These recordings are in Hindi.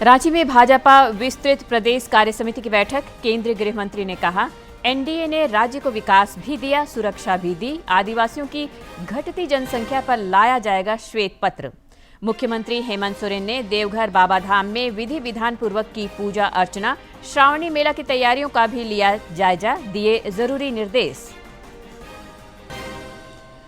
रांची में भाजपा विस्तृत प्रदेश कार्य समिति की बैठक। केंद्रीय गृह मंत्री ने कहा, एनडीए ने राज्य को विकास भी दिया, सुरक्षा भी दी। आदिवासियों की घटती जनसंख्या पर लाया जाएगा श्वेत पत्र। मुख्यमंत्री हेमंत सोरेन ने देवघर बाबा धाम में विधि विधान पूर्वक की पूजा अर्चना। श्रावणी मेला की तैयारियों का भी लिया जायजा, दिए जरूरी निर्देश।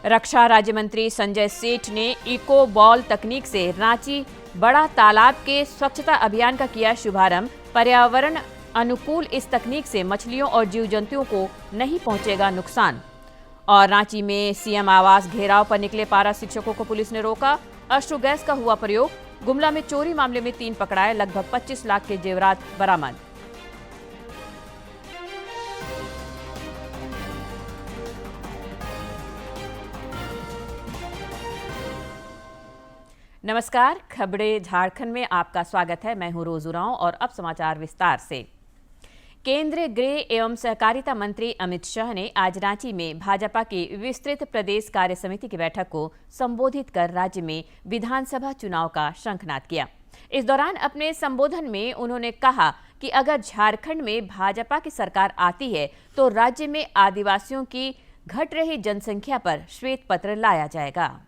रक्षा राज्य मंत्री संजय सेठ ने इको बॉल तकनीक से रांची बड़ा तालाब के स्वच्छता अभियान का किया शुभारंभ। पर्यावरण अनुकूल इस तकनीक से मछलियों और जीव जंतुओं को नहीं पहुंचेगा नुकसान। और रांची में सीएम आवास घेराव पर निकले पारा शिक्षकों को पुलिस ने रोका। अश्रु गैस का हुआ प्रयोग। गुमला में चोरी मामले में 3 पकड़ाए, लगभग 25 लाख के जेवरात बरामद। नमस्कार, खबरें झारखंड में आपका स्वागत है। मैं हूं रोज उरांव और अब समाचार विस्तार से। केंद्रीय गृह एवं सहकारिता मंत्री अमित शाह ने आज रांची में भाजपा की विस्तृत प्रदेश कार्य समिति की बैठक को संबोधित कर राज्य में विधानसभा चुनाव का शंखनाद किया। इस दौरान अपने संबोधन में उन्होंने कहा कि अगर झारखंड में भाजपा की सरकार आती है तो राज्य में आदिवासियों की घट रही जनसंख्या पर श्वेत पत्र लाया जाएगा।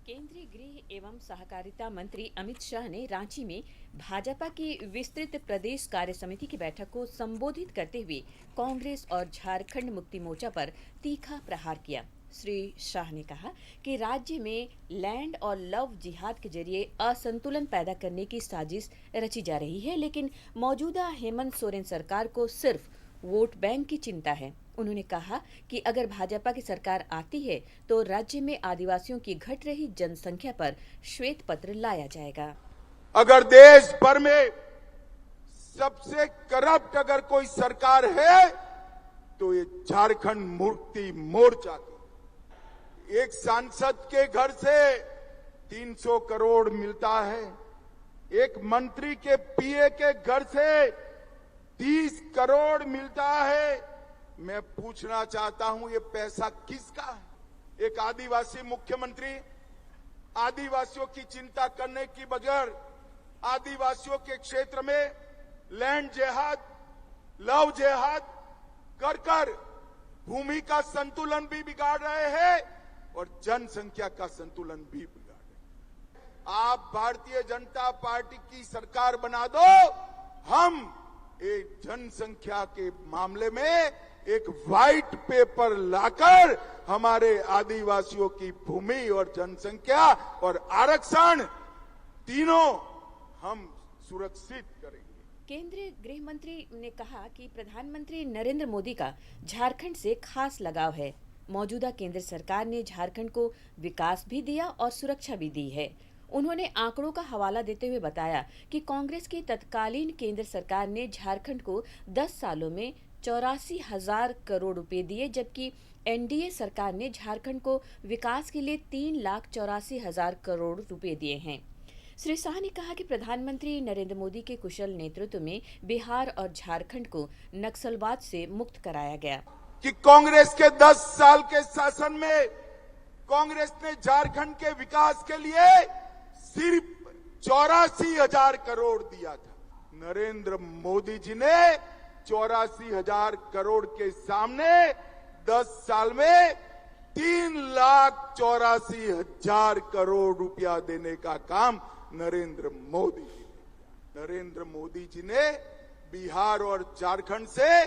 केंद्रीय गृह एवं सहकारिता मंत्री अमित शाह ने रांची में भाजपा की विस्तृत प्रदेश कार्य समिति की बैठक को संबोधित करते हुए कांग्रेस और झारखंड मुक्ति मोर्चा पर तीखा प्रहार किया। श्री शाह ने कहा कि राज्य में लैंड और लव जिहाद के जरिए असंतुलन पैदा करने की साजिश रची जा रही है, लेकिन मौजूदा हेमंत सोरेन सरकार को सिर्फ वोट बैंक की चिंता है। उन्होंने कहा कि अगर भाजपा की सरकार आती है तो राज्य में आदिवासियों की घट रही जनसंख्या पर श्वेत पत्र लाया जाएगा। अगर देश भर में सबसे करप्ट अगर कोई सरकार है तो ये झारखंड मुक्ति मोर्चा की। एक सांसद के घर से 300 करोड़ मिलता है, एक मंत्री के पीए के घर से 30 करोड़ मिलता है। मैं पूछना चाहता हूं, ये पैसा किसका है? एक आदिवासी मुख्यमंत्री आदिवासियों की चिंता करने की बगैर आदिवासियों के क्षेत्र में लैंड जिहाद, लव जिहाद कर कर भूमि का संतुलन भी बिगाड़ रहे हैं और जनसंख्या का संतुलन भी बिगाड़ रहे हैं। आप भारतीय जनता पार्टी की सरकार बना दो, हम एक जनसंख्या के मामले में एक व्हाइट पेपर लाकर हमारे आदिवासियों की भूमि और जनसंख्या और आरक्षण तीनों हम सुरक्षित करेंगे। केंद्रीय गृह मंत्री ने कहा कि प्रधानमंत्री नरेंद्र मोदी का झारखंड से खास लगाव है। मौजूदा केंद्र सरकार ने झारखंड को विकास भी दिया और सुरक्षा भी दी है। उन्होंने आंकड़ों का हवाला देते हुए बताया कि कांग्रेस की तत्कालीन केंद्र सरकार ने झारखंड को 10 सालों में 84,000 करोड़ रुपए दिए, जबकि एनडीए सरकार ने झारखंड को विकास के लिए 3,84,000 करोड़ रुपए दिए हैं। श्री शाह ने कहा कि प्रधानमंत्री नरेंद्र मोदी के कुशल नेतृत्व में बिहार और झारखंड को नक्सलवाद से मुक्त कराया गया। कि कांग्रेस के 10 साल के शासन में कांग्रेस ने झारखंड के विकास के लिए सिर्फ 84,000 करोड़ दिया था। नरेंद्र मोदी जी ने 84,000 करोड़ के सामने 10 साल में 3,84,000 करोड़ रुपया देने का काम नरेंद्र मोदी जी ने किया। नरेंद्र मोदी जी ने बिहार और झारखंड से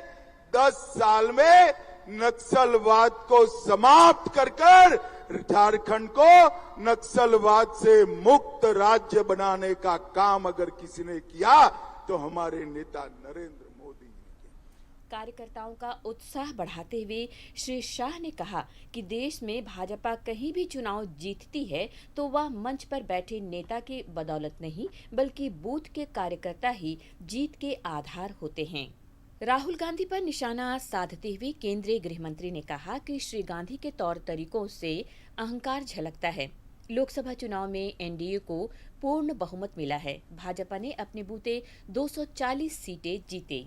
10 साल में नक्सलवाद को समाप्त कर झारखंड को नक्सलवाद से मुक्त राज्य बनाने का काम अगर किसी ने किया तो हमारे नेता नरेंद्र मोदी ने किया। कार्यकर्ताओं का उत्साह बढ़ाते हुए श्री शाह ने कहा कि देश में भाजपा कहीं भी चुनाव जीतती है तो वह मंच पर बैठे नेता के बदौलत नहीं, बल्कि बूथ के कार्यकर्ता ही जीत के आधार होते हैं। राहुल गांधी पर निशाना साधते हुए केंद्रीय गृह मंत्री ने कहा कि श्री गांधी के तौर तरीकों से अहंकार झलकता है। लोकसभा चुनाव में एनडीए को पूर्ण बहुमत मिला है। भाजपा ने अपने बूते 240 सीटें जीते।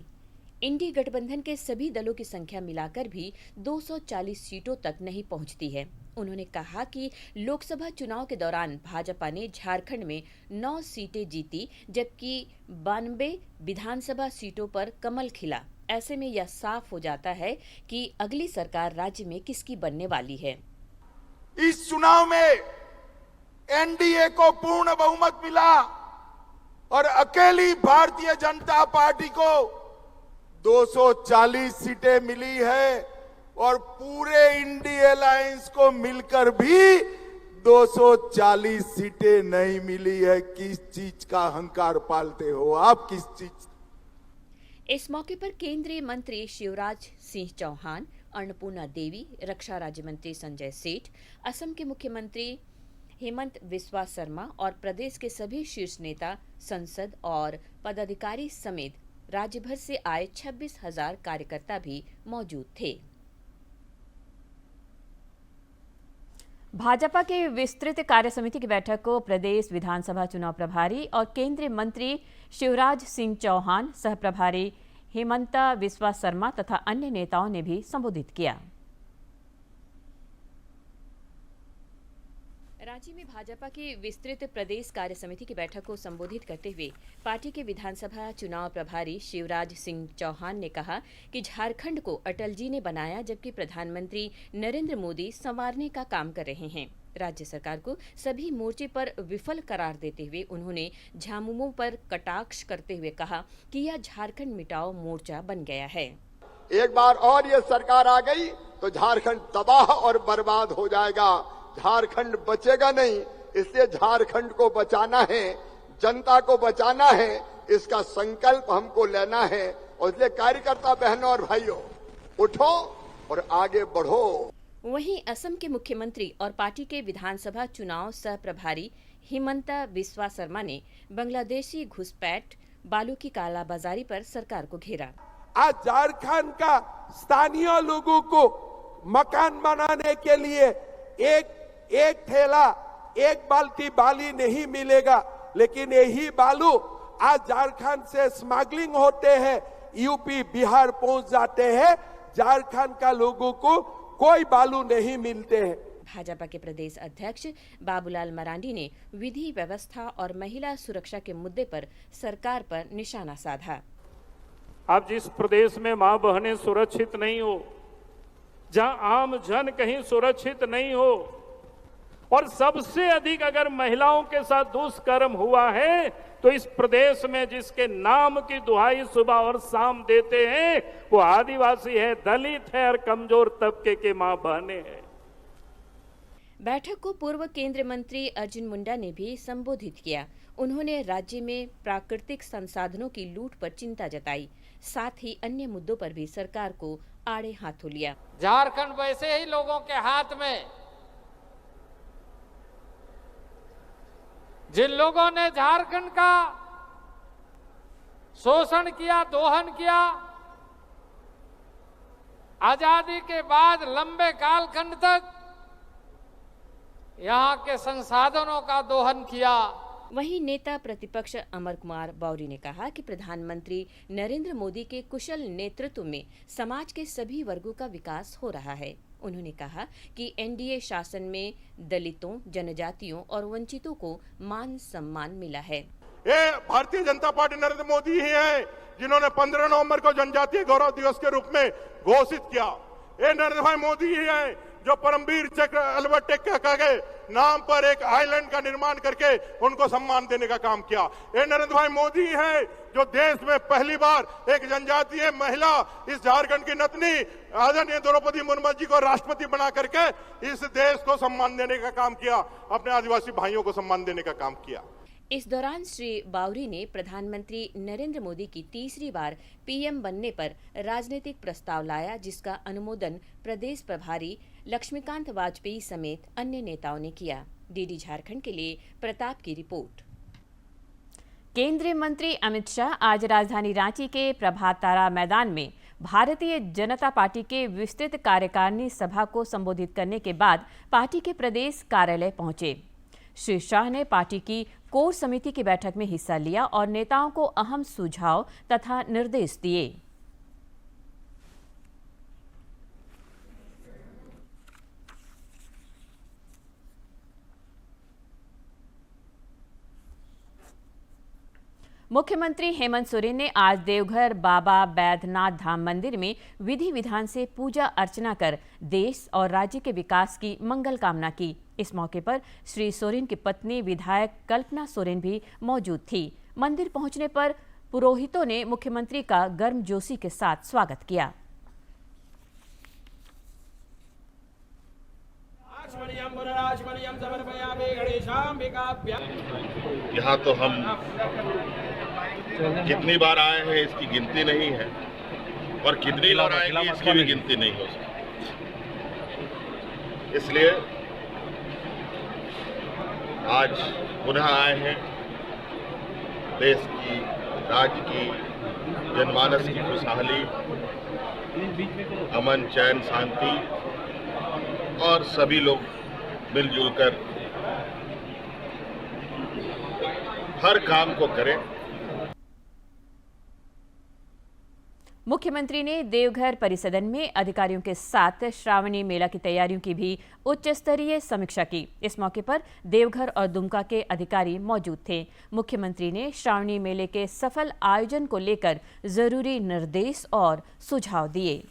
इंडी गठबंधन के सभी दलों की संख्या मिलाकर भी 240 सीटों तक नहीं पहुंचती है। उन्होंने कहा कि लोकसभा चुनाव के दौरान भाजपा ने झारखंड में 9 सीटें जीती, जबकि 92 विधानसभा सीटों पर कमल खिला। ऐसे में यह साफ हो जाता है कि अगली सरकार राज्य में किसकी बनने वाली है। इस चुनाव में एनडीए को पूर्ण बहुमत मिला और अकेली भारतीय जनता पार्टी को 240 सीटें मिली है और पूरे इंडिया अलायंस को मिलकर भी 240 सीटें नहीं मिली है। किस चीज का अहंकार पालते हो आप? किस चीज? इस मौके पर केंद्रीय मंत्री शिवराज सिंह चौहान, अन्नपूर्णा देवी, रक्षा राज्य मंत्री संजय सेठ, असम के मुख्यमंत्री हेमंत बिस्वा शर्मा और प्रदेश के सभी शीर्ष नेता, संसद और पदाधिकारी समेत राज्य भर से आए 26,000 कार्यकर्ता भी मौजूद थे। भाजपा के विस्तृत कार्य समिति की बैठक को प्रदेश विधानसभा चुनाव प्रभारी और केंद्रीय मंत्री शिवराज सिंह चौहान, सह प्रभारी हेमंता बिस्वा शर्मा तथा अन्य नेताओं ने भी संबोधित किया। रांची में भाजपा की विस्तृत प्रदेश कार्य समिति की बैठक को संबोधित करते हुए पार्टी के विधानसभा चुनाव प्रभारी शिवराज सिंह चौहान ने कहा कि झारखंड को अटल जी ने बनाया, जबकि प्रधानमंत्री नरेंद्र मोदी संवारने का काम कर रहे हैं। राज्य सरकार को सभी मोर्चे पर विफल करार देते हुए उन्होंने झामुमो पर कटाक्ष करते हुए कहा कि यह झारखंड मिटाओ मोर्चा बन गया है। एक बार और ये सरकार आ गई तो झारखंड तबाह और बर्बाद हो जाएगा, झारखंड बचेगा नहीं। इसलिए झारखंड को बचाना है, जनता को बचाना है, इसका संकल्प हमको लेना है। और इसलिए कार्यकर्ता बहनों और भाइयों, उठो और आगे बढ़ो। वहीं असम के मुख्यमंत्री और पार्टी के विधानसभा चुनाव सह प्रभारी हेमंता बिस्वा शर्मा ने बांग्लादेशी घुसपैठ बालू की कालाबाजारी पर सरकार को घेरा। आज झारखंड का स्थानीय लोगों को मकान बनाने के लिए एक ठेला, एक बाल्टी बाली नहीं मिलेगा, लेकिन यही बालू आज झारखंड से स्मगलिंग होते हैं, यूपी बिहार पहुंच जाते हैं। झारखंड का लोगों को कोई बालू नहीं मिलते हैं। भाजपा के प्रदेश अध्यक्ष बाबूलाल मरांडी ने विधि व्यवस्था और महिला सुरक्षा के मुद्दे पर सरकार पर निशाना साधा। अब जिस प्रदेश में मां बहनें सुरक्षित नहीं हो, जहां आम जन कहीं सुरक्षित नहीं हो और सबसे अधिक अगर महिलाओं के साथ दुष्कर्म हुआ है, तो इस प्रदेश में जिसके नाम की दुहाई सुबह और शाम देते हैं वो आदिवासी है, दलित है और कमजोर तबके के मां बहनें हैं। बैठक को पूर्व केंद्रीय मंत्री अर्जुन मुंडा ने भी संबोधित किया। उन्होंने राज्य में प्राकृतिक संसाधनों की लूट पर चिंता जताई, साथ ही अन्य मुद्दों पर भी सरकार को आड़े हाथों लिया। झारखंड वैसे ही लोगों के हाथ में, जिन लोगों ने झारखंड का शोषण किया, दोहन किया, आजादी के बाद लंबे कालखंड तक यहां के संसाधनों का दोहन किया। वहीं नेता प्रतिपक्ष अमर कुमार बौरी ने कहा कि प्रधानमंत्री नरेंद्र मोदी के कुशल नेतृत्व में समाज के सभी वर्गों का विकास हो रहा है। उन्होंने कहा कि एनडीए शासन में दलितों, जनजातियों और वंचितों को मान सम्मान मिला है। ये भारतीय जनता पार्टी नरेंद्र मोदी ही है जिन्होंने 15 नवंबर को जनजातीय गौरव दिवस के रूप में घोषित किया। ये नरेंद्र भाई मोदी ही है जो परमवीर चक्र अल्बर्ट टेक्का के नाम पर एक आइलैंड का निर्माण करके उनको सम्मान देने का काम किया। ये नरेंद्र भाई मोदी है जो देश में पहली बार एक जनजातीय महिला, इस झारखंड की नतनी आदरणीय द्रौपदी मुर्मू जी को राष्ट्रपति बना करके इस देश को सम्मान देने का काम किया, अपने आदिवासी भाइयों को सम्मान देने का काम किया। इस दौरान श्री बावरी ने प्रधानमंत्री नरेंद्र मोदी की तीसरी बार पीएम बनने पर राजनीतिक प्रस्ताव लाया, जिसका अनुमोदन प्रदेश प्रभारी लक्ष्मीकांत वाजपेयी समेत अन्य नेताओं ने किया। डीडी झारखंड के लिए प्रताप की रिपोर्ट। केंद्रीय मंत्री अमित शाह आज राजधानी रांची के प्रभात तारा मैदान में भारतीय जनता पार्टी के विस्तृत कार्यकारिणी सभा को संबोधित करने के बाद पार्टी के प्रदेश कार्यालय पहुंचे। श्री शाह ने पार्टी की कोर समिति की बैठक में हिस्सा लिया और नेताओं को अहम सुझाव तथा निर्देश दिए। मुख्यमंत्री हेमंत सोरेन ने आज देवघर बाबा बैद्यनाथ धाम मंदिर में विधि विधान से पूजा अर्चना कर देश और राज्य के विकास की मंगल कामना की। इस मौके पर श्री सोरेन की पत्नी विधायक कल्पना सोरेन भी मौजूद थी। मंदिर पहुंचने पर पुरोहितों ने मुख्यमंत्री का गर्मजोशी के साथ स्वागत किया। यहाँ तो हम कितनी बार आए हैं इसकी गिनती नहीं है, और कितनी बार आएंगे इसकी भी गिनती नहीं हो सकती। इसलिए आज पुनः आए हैं देश की, राज्य की, जनमानस की खुशहाली, अमन, चैन, शांति और सभी लोग मिलजुल कर हर काम को करें। मुख्यमंत्री ने देवघर परिसदन में अधिकारियों के साथ श्रावणी मेला की तैयारियों की भी उच्च स्तरीय समीक्षा की। इस मौके पर देवघर और दुमका के अधिकारी मौजूद थे। मुख्यमंत्री ने श्रावणी मेले के सफल आयोजन को लेकर जरूरी निर्देश और सुझाव दिए।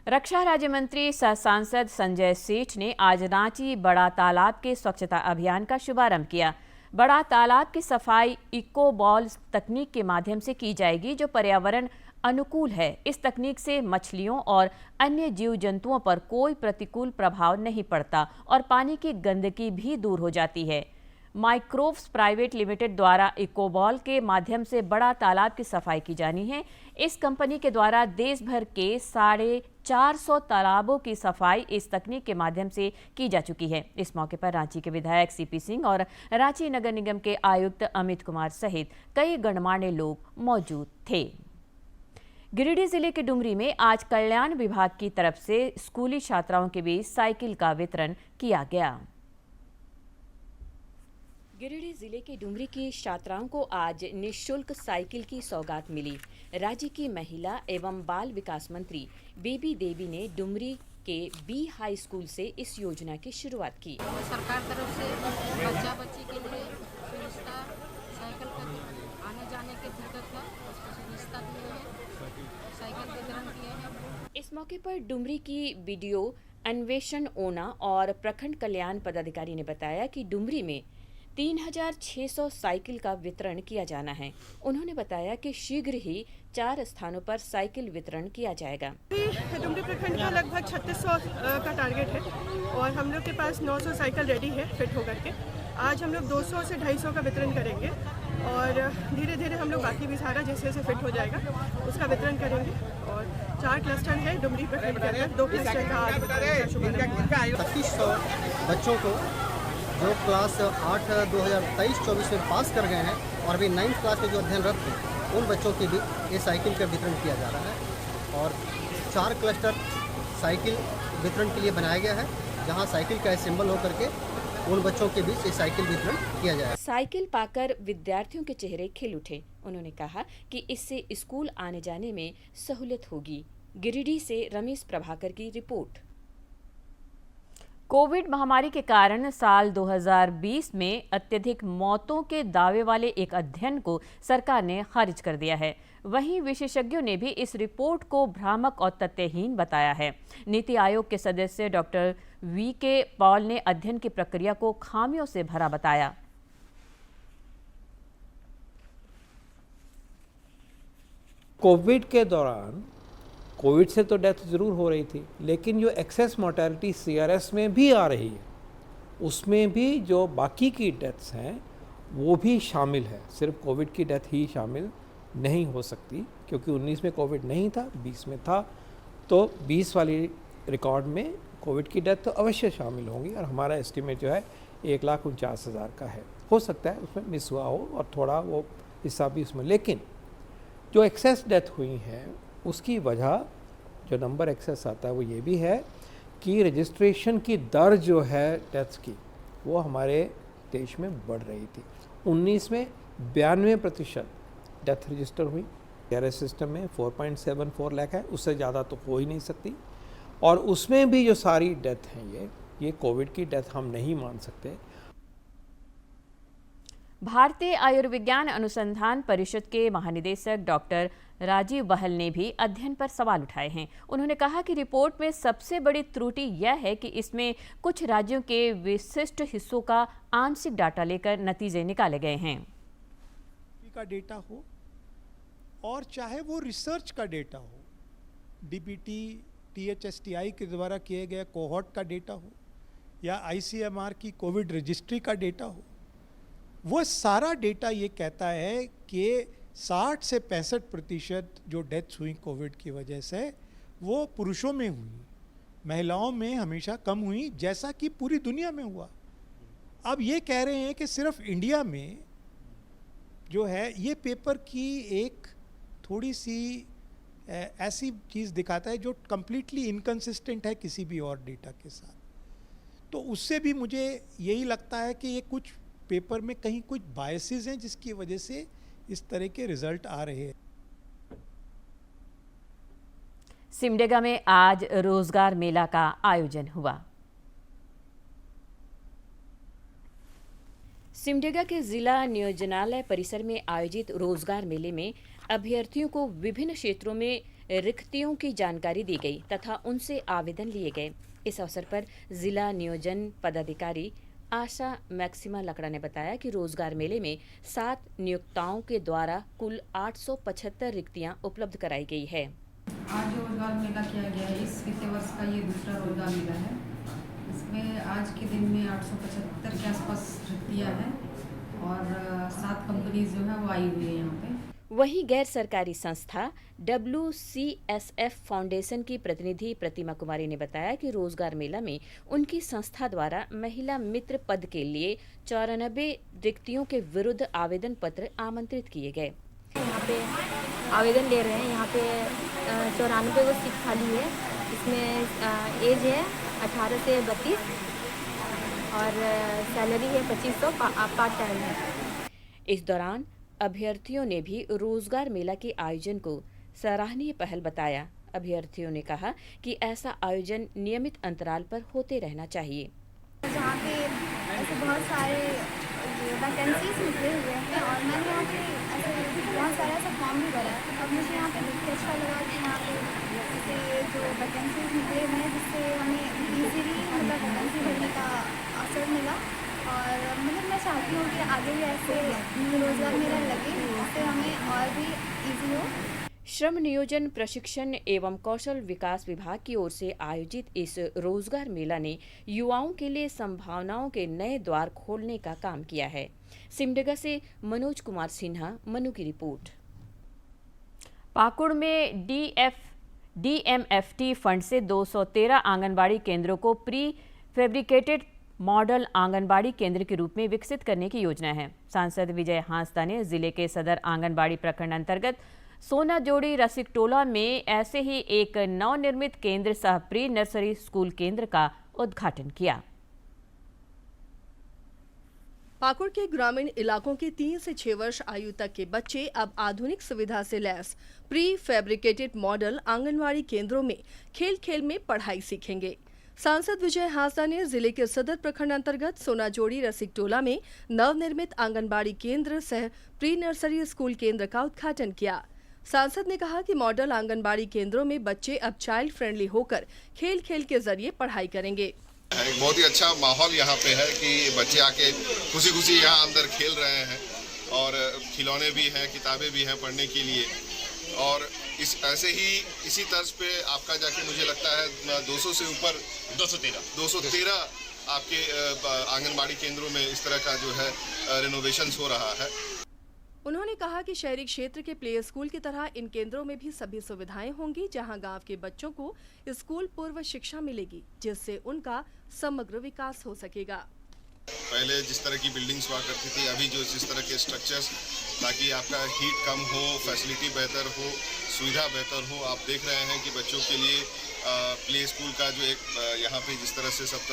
रक्षा राज्य मंत्री सह सांसद संजय सेठ ने आज रांची बड़ा तालाब के स्वच्छता अभियान का शुभारंभ किया। बड़ा तालाब की सफाई इको बॉल तकनीक के माध्यम से की जाएगी, जो पर्यावरण अनुकूल है। इस तकनीक से मछलियों और अन्य जीव जंतुओं पर कोई प्रतिकूल प्रभाव नहीं पड़ता और पानी की गंदगी भी दूर हो जाती है। माइक्रोव्स प्राइवेट लिमिटेड द्वारा इकोबॉल के माध्यम से बड़ा तालाब की सफाई की जानी है। इस कंपनी के द्वारा देश भर के 450 तालाबों की सफाई इस तकनीक के माध्यम से की जा चुकी है। इस मौके पर रांची के विधायक सीपी सिंह और रांची नगर निगम के आयुक्त अमित कुमार सहित कई गणमान्य लोग मौजूद थे। गिरिडीह जिले के डुमरी में आज कल्याण विभाग की तरफ से स्कूली छात्राओं के बीच साइकिल का वितरण किया गया। गिरिडीह जिले के डुमरी की छात्राओं को आज निःशुल्क साइकिल की सौगात मिली। राज्य की महिला एवं बाल विकास मंत्री बेबी देवी ने डुमरी के बी हाई स्कूल से इस योजना की शुरुआत की। सरकार तरफ से बच्चा बच्ची के लिए सुविधा साइकिल का आने जाने के दिक्कत था, उसको सुविधा दिए हैं, साइकिल वितरण किए हैं। इस मौके पर डुमरी की बीडीओ अन्वेषण ओना और प्रखंड कल्याण पदाधिकारी ने बताया कि डुमरी में 3600 साइकिल का वितरण किया जाना है। उन्होंने बताया कि शीघ्र ही 4 स्थानों पर साइकिल वितरण किया जाएगा। डुमरी प्रखंड का लगभग 3600 का टारगेट है और हम लोग के पास 900 साइकिल रेडी है फिट होकर के। आज हम लोग 200 से 250 का वितरण करेंगे और धीरे धीरे हम लोग बाकी भी सारा जैसे जैसे फिट हो जाएगा उसका वितरण करेंगे। और 4 क्लस्टर है डुमरी प्रखंड के अंदर, 2 क्लस्टर का 2500 बच्चों को जो क्लास 8 2023-24 में पास कर गए हैं और अभी 9th क्लास में जो अध्ययनरत थे उन बच्चों के भी ये साइकिल का वितरण किया जा रहा है। और 4 क्लस्टर साइकिल वितरण के लिए बनाया गया है, जहां साइकिल का सिंबल होकर के उन बच्चों के बीच ये साइकिल वितरण किया जाएगा। साइकिल पाकर विद्यार्थियों के चेहरे खिल उठे। उन्होंने कहा कि इससे स्कूल आने जाने में सहूलियत होगी। गिरिडीह से रमेश प्रभाकर की रिपोर्ट। कोविड महामारी के कारण साल 2020 में अत्यधिक मौतों के दावे वाले एक अध्ययन को सरकार ने खारिज कर दिया है। वहीं विशेषज्ञों ने भी इस रिपोर्ट को भ्रामक और तथ्यहीन बताया है। नीति आयोग के सदस्य डॉक्टर वी.के. पॉल ने अध्ययन की प्रक्रिया को खामियों से भरा बताया। कोविड के दौरान कोविड से तो डेथ ज़रूर हो रही थी, लेकिन जो एक्सेस मोर्टेलिटी सीआरएस में भी आ रही है उसमें भी जो बाकी की डेथ्स हैं वो भी शामिल है। सिर्फ कोविड की डेथ ही शामिल नहीं हो सकती, क्योंकि 19 में कोविड नहीं था, 20 में था, तो 20 वाली रिकॉर्ड में कोविड की डेथ तो अवश्य शामिल होंगी। और हमारा एस्टिमेट जो है 1,49,000 का है। हो सकता है उसमें मिस हुआ हो और थोड़ा वो हिस्सा भी उसमें, लेकिन जो एक्सेस डेथ हुई हैं उसकी वजह जो नंबर एक्सेस आता है वो ये भी है कि रजिस्ट्रेशन की दर जो है डेथ्स की वो हमारे देश में बढ़ रही थी। 19 में 92% डेथ रजिस्टर हुई। सीआरएस सिस्टम में 4.74 लाख है, उससे ज़्यादा तो हो ही नहीं सकती। और उसमें भी जो सारी डेथ हैं ये ये कोविड की डेथ हम नहीं मान सकते। भारतीय आयुर्विज्ञान अनुसंधान परिषद के महानिदेशक डॉक्टर राजीव बहल ने भी अध्ययन पर सवाल उठाए हैं। उन्होंने कहा कि रिपोर्ट में सबसे बड़ी त्रुटि यह है कि इसमें कुछ राज्यों के विशिष्ट हिस्सों का आंशिक डाटा लेकर नतीजे निकाले गए हैं। का डेटा हो और चाहे वो रिसर्च का डेटा हो, डीबीटी, THSTI के द्वारा किए गए कोहॉर्ट का डेटा हो या ICMR की कोविड रजिस्ट्री का डेटा हो, वो सारा डेटा ये कहता है कि 60 से 65% जो डेथ्स हुई कोविड की वजह से वो पुरुषों में हुई, महिलाओं में हमेशा कम हुई, जैसा कि पूरी दुनिया में हुआ। अब ये कह रहे हैं कि सिर्फ इंडिया में जो है, ये पेपर की एक थोड़ी सी ऐसी चीज़ दिखाता है जो कम्प्लीटली इनकंसिस्टेंट है किसी भी और डेटा के साथ। तो उससे भी मुझे यही लगता है कि ये कुछ पेपर में कहीं कुछ बायसेस हैं जिसकी वजह से इस तरह के रिजल्ट आ रहे हैं। सिमडेगा में आज रोजगार मेला का आयोजन हुआ। सिमडेगा के जिला नियोजनालय परिसर में आयोजित रोजगार मेले में अभ्यर्थियों को विभिन्न क्षेत्रों में रिक्तियों की जानकारी दी गई तथा उनसे आवेदन लिए गए। इस अवसर पर जिला नियोजन पदाधिकारी आशा मैक्सिमा लकड़ा ने बताया कि रोजगार मेले में 7 नियोक्ताओं के द्वारा कुल 875 रिक्तियां उपलब्ध कराई गई है। आज जो रोजगार मेला किया गया है, इस वित्तीय वर्ष का ये दूसरा रोजगार मेला है। इसमें आज के दिन में 875 के आसपास रिक्तियाँ हैं और 7 कंपनीज जो है वो आई हुई है यहाँ पे। वहीं गैर सरकारी संस्था WCSF फाउंडेशन की प्रतिनिधि प्रतिमा कुमारी ने बताया कि रोजगार मेला में उनकी संस्था द्वारा महिला मित्र पद के लिए 94 रिक्तियों के विरुद्ध आवेदन पत्र आमंत्रित किए गए। यहाँ पे आवेदन ले रहे हैं। यहाँ पे 94 वो सीट खाली है। इसमें एज है 18 से 32 और सैलरी है 2500 पार्ट टाइम है। इस दौरान अभ्यर्थियों ने भी रोजगार मेला के आयोजन को सराहनीय पहल बताया। अभ्यर्थियों ने कहा कि ऐसा आयोजन नियमित अंतराल पर होते रहना चाहिए। जहाँ पे ऐसे बहुत सारे वैकेंसीज निकले हुए हैं और मैंने यहाँ पे ऐसे बहुत सारा ऐसा फॉर्म भी भरा है। अब मुझे यहाँ पे देख के अच्छा लगा कि यहाँ पे जैसे जो वैकेंसीज निकले हुए हैं जिससे हमें ईजीली मतलब वैकेंसी भरने का अवसर मिला और मतलब मैं चाहती हूँ कि आगे भी ऐसे रोजगार मेला लगे जिससे हमें और भी ईजी हो। श्रम नियोजन प्रशिक्षण एवं कौशल विकास विभाग की ओर से आयोजित इस रोजगार मेला ने युवाओं के लिए संभावनाओं के नए द्वार खोलने का काम किया है। सिमडेगा से मनोज कुमार सिन्हा, मनु की रिपोर्ट। पाकुड़ में DMFT फंड से 213 आंगनबाड़ी केंद्रों को प्री फैब्रिकेटेड मॉडल आंगनबाड़ी केंद्र के रूप में विकसित करने की योजना है। सांसद विजय हांसदा ने जिले के सदर आंगनबाड़ी प्रखंड अंतर्गत सोनाजोड़ी रसिकटोला में ऐसे ही एक नवनिर्मित केंद्र सह प्री नर्सरी स्कूल केंद्र का उद्घाटन किया। पाकुड़ के ग्रामीण इलाकों के 3 से 6 वर्ष आयु तक के बच्चे अब आधुनिक सुविधा से lace pre fabricated model anganwadi केंद्रों में खेल खेल में पढ़ाई सीखेंगे। सांसद विजय हांसदा ने जिले के सदर प्रखंड अंतर्गत सोनाजोड़ी रसिकटोला में नवनिर्मित आंगनबाड़ी केंद्र सह प्री नर्सरी स्कूल केंद्र का उद्घाटन किया। सांसद ने कहा कि मॉडल आंगनबाड़ी केंद्रों में बच्चे अब चाइल्ड फ्रेंडली होकर खेल खेल के जरिए पढ़ाई करेंगे। एक बहुत ही अच्छा माहौल यहाँ पे है कि बच्चे आके खुशी खुशी यहाँ अंदर खेल रहे हैं और खिलौने भी हैं, किताबें भी हैं पढ़ने के लिए। और ऐसे ही इसी तर्ज पे आपका जाके मुझे लगता है 200 से ऊपर 213 आपके आंगनबाड़ी केंद्रों में इस तरह का जो है रिनोवेशन हो रहा है। उन्होंने कहा कि शहरी क्षेत्र के प्ले स्कूल की तरह इन केंद्रों में भी सभी सुविधाएं होंगी, जहां गांव के बच्चों को स्कूल पूर्व शिक्षा मिलेगी, जिससे उनका समग्र विकास हो सकेगा। पहले जिस तरह की बिल्डिंग्स हुआ करती थी, अभी जो जिस तरह के स्ट्रक्चर्स, ताकि आपका हीट कम हो, फैसिलिटी बेहतर हो, सुविधा बेहतर हो। आप देख रहे हैं कि बच्चों के लिए प्ले स्कूल का जो एक यहाँ पे जिस तरह से सब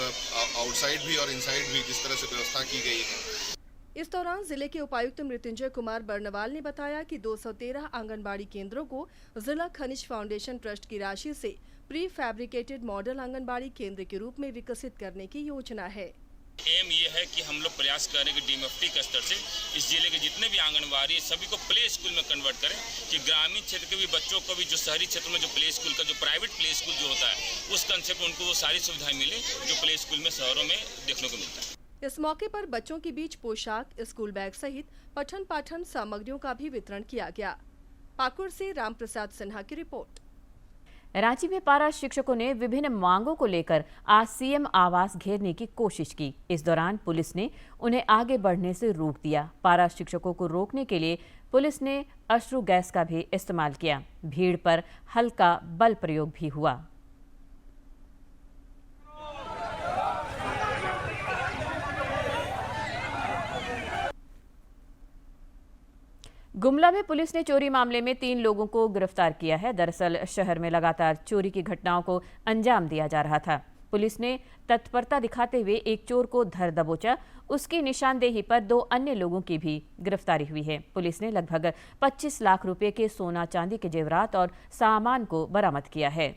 आउटसाइड भी और इनसाइड भी जिस तरह से व्यवस्था की गई है। इस दौरान जिले के उपायुक्त मृत्युंजय कुमार बर्नवाल ने बताया कि 213 आंगनबाड़ी केंद्रों को जिला खनिज फाउंडेशन ट्रस्ट की राशि से प्री फैब्रिकेटेड मॉडल आंगनबाड़ी केंद्र के रूप में विकसित करने की योजना है। एम ये है कि हम लोग प्रयास करें कि डीएमएफटी के स्तर से इस जिले के जितने भी आंगनबाड़ी सभी को प्ले स्कूल में कन्वर्ट करें, कि ग्रामीण क्षेत्र के भी बच्चों को भी जो शहरी क्षेत्र में जो प्ले स्कूल का जो प्राइवेट प्ले स्कूल जो होता है उस कंसेप्ट में उनको वो सारी सुविधाएं मिले जो प्ले स्कूल में शहरों में देखने को मिलता है। इस मौके पर बच्चों के बीच पोशाक, स्कूल बैग सहित पठन पाठन सामग्रियों का भी वितरण किया गया। पाकुड़ से रामप्रसाद सिन्हा की रिपोर्ट। रांची में पारा शिक्षकों ने विभिन्न मांगों को लेकर आज सीएम आवास घेरने की कोशिश की। इस दौरान पुलिस ने उन्हें आगे बढ़ने से रोक दिया। पारा शिक्षकों को रोकने के लिए पुलिस ने अश्रु गैस का भी इस्तेमाल किया। भीड़ पर हल्का बल प्रयोग भी हुआ। गुमला में पुलिस ने चोरी मामले में 3 लोगों को गिरफ्तार किया है। दरअसल शहर में लगातार चोरी की घटनाओं को अंजाम दिया जा रहा था। पुलिस ने तत्परता दिखाते हुए एक चोर को धर दबोचा। उसकी निशानदेही पर 2 अन्य लोगों की भी गिरफ्तारी हुई है। पुलिस ने लगभग 25 लाख रुपए के सोना चांदी के जेवरात और सामान को बरामद किया है।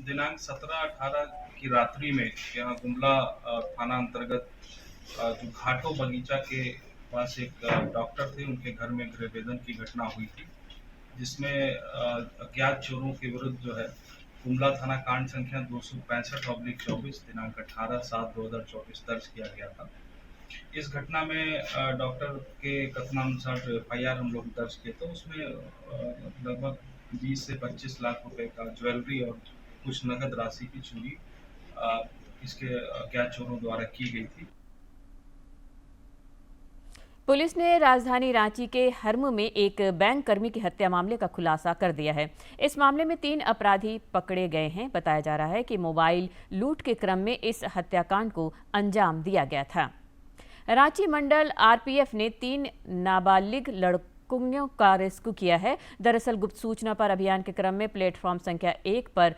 दिनांक 17-18 की रात्रि में यहाँ गुमला थाना अंतर्गत जो घाटो बगीचा के पास एक डॉक्टर थे, उनके घर में गृहभेदन की घटना हुई थी, जिसमें अज्ञात चोरों के विरुद्ध जो है गुमला थाना कांड संख्या 265/24 दिनांक 18/7/2024 दर्ज किया गया था। इस घटना में डॉक्टर के कथनानुसार जो FIR हम लोग दर्ज किए थे उसमें लगभग 20 से 25 लाख रुपए का ज्वेलरी और कुछ नगद राशि की चोरी इसके अज्ञात चोरों द्वारा की गई थी। पुलिस ने राजधानी रांची के हरमू में एक बैंक कर्मी की हत्या मामले का खुलासा कर दिया है। इस मामले में 3 अपराधी पकड़े गए हैं। बताया जा रहा है कि मोबाइल लूट के क्रम में इस हत्याकांड को अंजाम दिया गया था। रांची मंडल RPF ने 3 नाबालिग लड़कियों का रेस्क्यू किया है। दरअसल गुप्त सूचना पर अभियान के क्रम में प्लेटफॉर्म संख्या 1 पर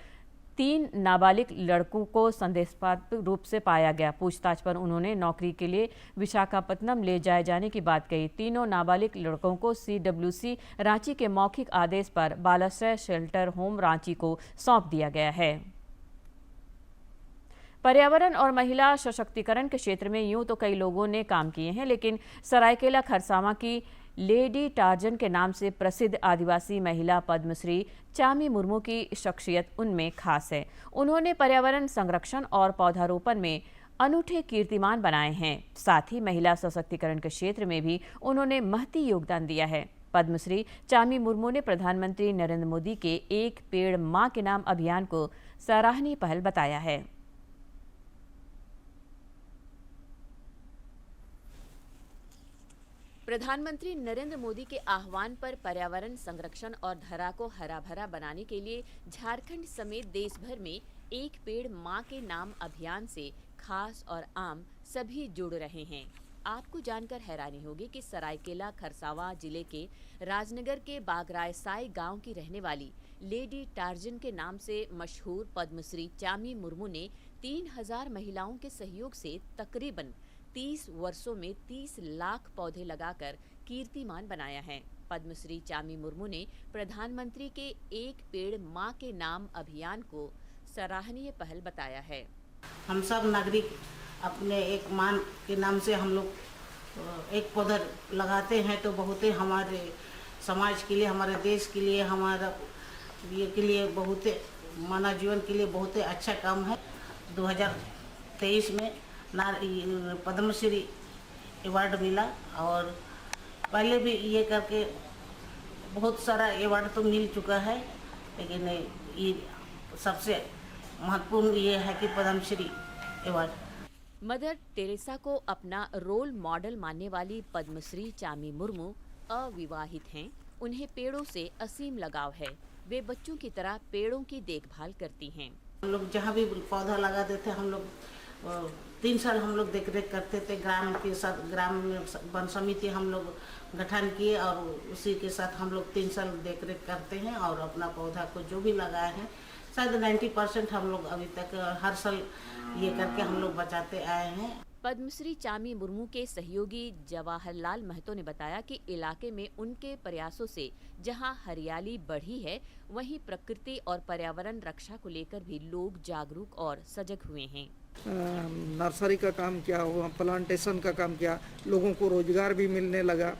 3 नाबालिग लड़कों को संदेहास्पद रूप से पाया गया। पूछताछ पर उन्होंने नौकरी के लिए विशाखापत्तनम ले जाए जाने की बात कही। तीनों नाबालिग लड़कों को CWC रांची के मौखिक आदेश पर बालाश्रय शेल्टर होम रांची को सौंप दिया गया है। पर्यावरण और महिला सशक्तिकरण के क्षेत्र में यूं तो कई लोगों ने काम किए हैं, लेकिन सरायकेला खरसावां की लेडी टार्जन के नाम से प्रसिद्ध आदिवासी महिला पद्मश्री चामी मुर्मू की शख्सियत उनमें खास है। उन्होंने पर्यावरण संरक्षण और पौधारोपण में अनूठे कीर्तिमान बनाए हैं। साथ ही महिला सशक्तिकरण के क्षेत्र में भी उन्होंने महती योगदान दिया है। पद्मश्री चामी मुर्मू ने प्रधानमंत्री नरेंद्र मोदी के एक पेड़ मां के नाम अभियान को सराहनीय पहल बताया है। प्रधानमंत्री नरेंद्र मोदी के आह्वान पर पर्यावरण संरक्षण और धरा को हरा भरा बनाने के लिए झारखंड समेत देश भर में एक पेड़ मां के नाम अभियान से खास और आम सभी जुड़ रहे हैं। आपको जानकर हैरानी होगी कि सरायकेला खरसावां जिले के राजनगर के बागरायसाई गांव की रहने वाली लेडी टार्जन के नाम से मशहूर पद्मश्री चामी मुर्मू ने 3000 महिलाओं के सहयोग से तकरीबन 30 वर्षों में 30 लाख पौधे लगाकर कीर्तिमान बनाया है। पद्मश्री चामी मुर्मू ने प्रधानमंत्री के एक पेड़ मां के नाम अभियान को सराहनीय पहल बताया है। हम सब नागरिक अपने एक मां के नाम से हम लोग एक पौधा लगाते हैं तो बहुत ही हमारे समाज के लिए, हमारे देश के लिए, हमारा ये के लिए बहुत मानव जीवन के लिए बहुत ही अच्छा काम है। 2023 में पद्मश्री अवार्ड मिला और पहले भी ये करके बहुत सारा अवार्ड तो मिल चुका है, लेकिन ये सबसे महत्वपूर्ण ये है कि पद्मश्री अवार्ड। मदर टेरेसा को अपना रोल मॉडल मानने वाली पद्मश्री चामी मुर्मू अविवाहित हैं। उन्हें पेड़ों से असीम लगाव है। वे बच्चों की तरह पेड़ों की देखभाल करती हैं। हम लोग जहाँ भी पौधा लगाते थे, हम लोग 3 साल हम लोग देख रेख करते थे। ग्राम के साथ ग्राम में वन समिति हम लोग गठन किए और उसी के साथ हम लोग 3 साल देख रेख करते हैं और अपना पौधा को जो भी लगाए हैं शायद 90% हम लोग अभी तक हर साल ये करके हम लोग बचाते आए हैं। पद्मश्री चामी मुर्मू के सहयोगी जवाहरलाल महतो ने बताया कि इलाके में उनके प्रयासों से जहां हरियाली बढ़ी है, वहीं प्रकृति और पर्यावरण रक्षा को लेकर भी लोग जागरूक और सजग हुए हैं। नर्सरी का काम किया हुआ, प्लांटेशन का काम किया, लोगों को रोजगार भी मिलने लगा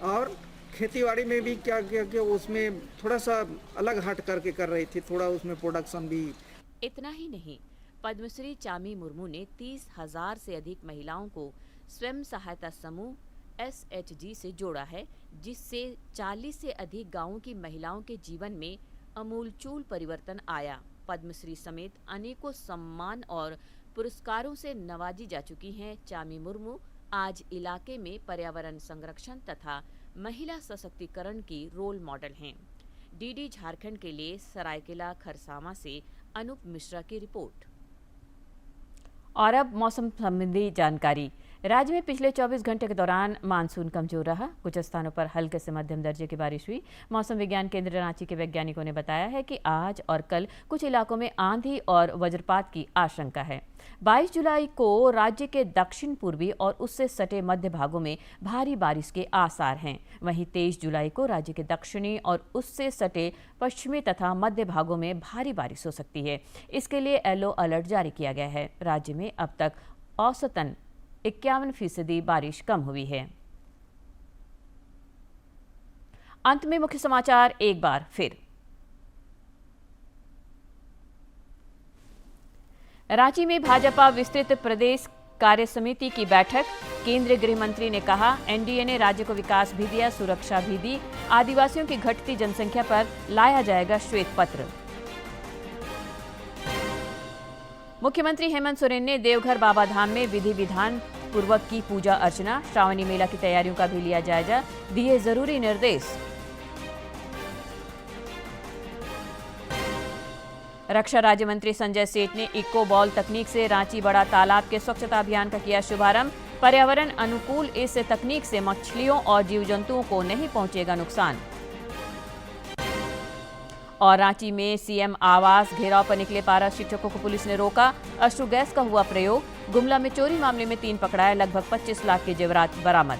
और खेतीबाड़ी में भी क्या किया कि उसमें थोड़ा सा अलग हट करके कर रही थी, थोड़ा उसमें प्रोडक्शन भी। इतना ही नहीं, पद्मश्री चामी मुर्मू ने 30,000 से अधिक महिलाओं को स्वयं सहायता समूह SHG से जोड़ा है, जिससे 40 से अधिक गांवों की महिलाओं के जीवन में अमूलचूल परिवर्तन आया। पद्मश्री समेत अनेकों सम्मान और पुरस्कारों से नवाजी जा चुकी हैं चामी मुर्मू आज इलाके में पर्यावरण संरक्षण तथा महिला सशक्तिकरण की रोल मॉडल हैं। डीडी झारखंड के लिए सरायकेला खरसावां से अनूप मिश्रा की रिपोर्ट। और अब मौसम संबंधी जानकारी। राज्य में पिछले 24 घंटे के दौरान मानसून कमजोर रहा। कुछ स्थानों पर हल्के से मध्यम दर्जे की बारिश हुई। मौसम विज्ञान केंद्र रांची के वैज्ञानिकों ने बताया है कि आज और कल कुछ इलाकों में आंधी और वज्रपात की आशंका है। 22 जुलाई को राज्य के दक्षिण पूर्वी और उससे सटे मध्य भागों में भारी बारिश के आसार हैं। वहीं 23 जुलाई को राज्य के दक्षिणी और उससे सटे पश्चिमी तथा मध्य भागों में भारी बारिश हो सकती है। इसके लिए येलो अलर्ट जारी किया गया है। राज्य में अब तक औसतन 51% बारिश कम हुई है। अंत में मुख्य समाचार एक बार फिर। रांची में भाजपा विस्तृत प्रदेश कार्य समिति की बैठक। केंद्रीय गृह मंत्री ने कहा, एनडीए ने राज्य को विकास भी दिया, सुरक्षा भी दी। आदिवासियों की घटती जनसंख्या पर लाया जाएगा श्वेत पत्र। मुख्यमंत्री हेमंत सोरेन ने देवघर बाबा धाम में विधि विधान पूर्वक की पूजा अर्चना। श्रावणी मेला की तैयारियों का भी लिया जायजा, दिए जरूरी निर्देश। रक्षा राज्य मंत्री संजय सेठ ने इको बॉल तकनीक से रांची बड़ा तालाब के स्वच्छता अभियान का किया शुभारंभ। पर्यावरण अनुकूल इस तकनीक से मछलियों और जीव जंतुओं को नहीं पहुंचेगा नुकसान। और रांची में सीएम आवास घेराव पर निकले पारा शिक्षकों को पुलिस ने रोका। अश्रु गैस का हुआ प्रयोग। गुमला में चोरी मामले में 3 पकड़ाए, लगभग 25 लाख के जेवरात बरामद।